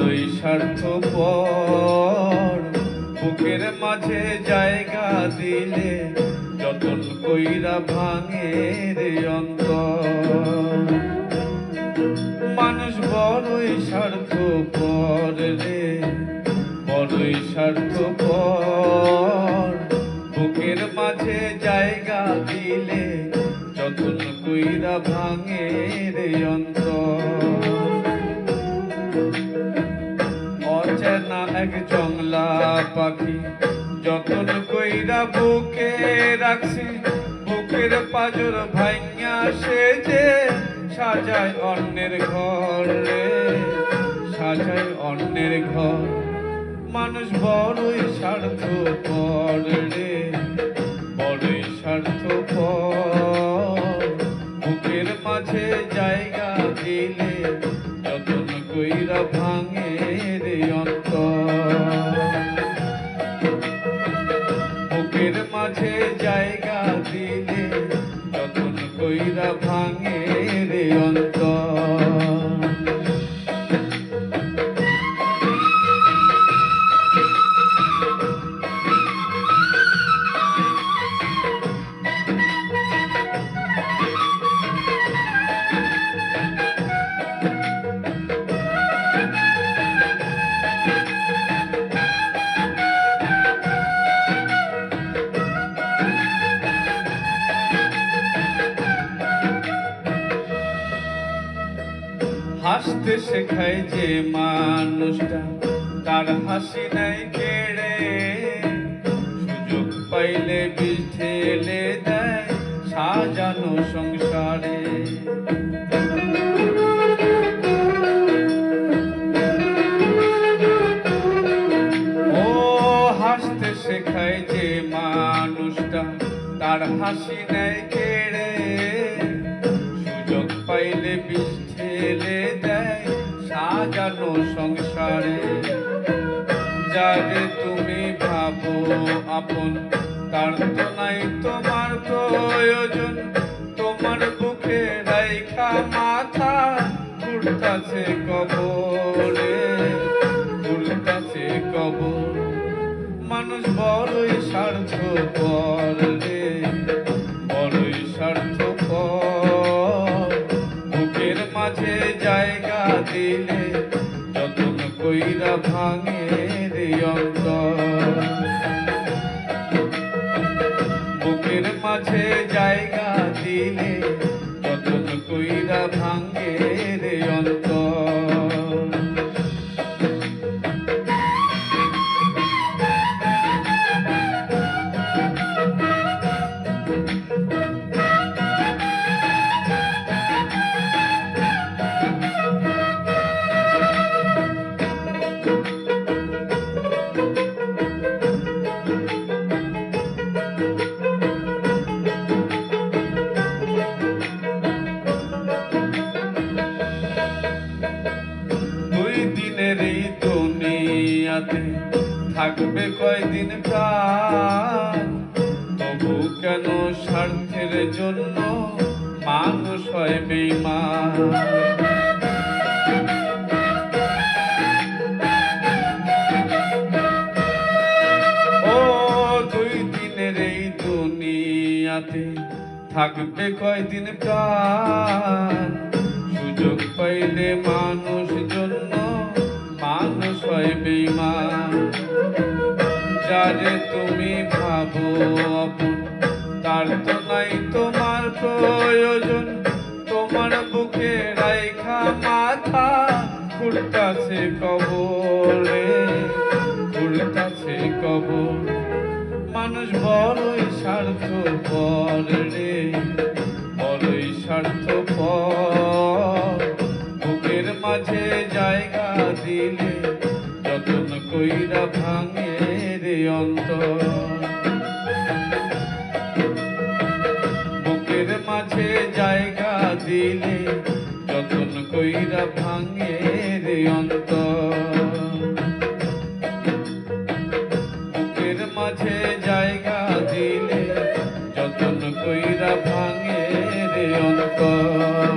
বড়ই স্বার্থপর, বুকের মাঝে জায়গা দিলে যতন কইরা ভাঙে রে অন্তর। মানুষ বড়ই স্বার্থপর রে, বড়ই স্বার্থপর, বুকের মাঝে জায়গা দিলে যতন কইরা ভাঙে রে অন্তর। অচেনা এক জংলা পাখি যতন কইরা বুকে রাখছি, বুকের পাজর ভাঙা সে যে সাজায় অন্যের ঘর রে, সাজায় অন্যের ঘর। মানুষ বড়ই স্বার্থপর রে, বড়ই স্বার্থপর, বুকের মাঝে জায়গা দিলে যতন কইরা ভাঙে রে অন্তর। বুকের মাঝে জায়গা দিলে যতন কইরা ভাঙে রে অন্তর। হাসতে শেখায় যে মানুষটা, তার হাসি নাই কেড়ে, সুযোগ পাইলে বিষ ঢেলে দেয় সাজানো সংসারে। ও হাসতে শেখায় যে মানুষটা, তার হাসি নাই কেড়ে, সুযোগ পাইলে বিষ ঢেলে দেয় সাজানো সংসারে। যারে তুমি ভাবো আপন, তার তো নাই তোমার প্রয়োজন, তোমার বুকে রাইখা মাথা ঘুরতাছে কবরে, ঘুরতাছে কবর। মানুষ বড়ই স্বার্থপর রে, বড়ই স্বার্থপর, বুকের মাঝে জায়গা দিলে যতন কইরা ভাঙে রে অন্তর। বুকের মাঝে জায়গা দিলে যতন কইরা ভাঙে রে অন্তর। এই দুনিয়াতে থাকবে কয়দিন প্রাণ, তবু কেন স্বার্থের জন্য মানুষ হয় বেঈমান। ও দুই দিনের এই দুনিয়াতে থাকবে কয়দিন প্রাণ, সুযোগ পাইলে মানুষ জন্য মানুষ হয় বেঈমান। যারে তুমি ভাবো আপন, তার তো নাই তোমার প্রয়োজন, তোমার বুকে রাইখা মাথা ঘুরতাছে কবরে, ঘুরতাছে কবর। মানুষ বড়ই স্বার্থপর রে, বড়ই স্বার্থপর, বুকের মাঝে জায়গা দিলে যতন কইরা ভাঙে রে অন্তর। বুকের মাঝে জায়গা দিলে যতন কইরা ভাঙে রে অন্তর। বুকের মাঝে জায়গা দিলে যতন কইরা ভাঙে রে অন্তর।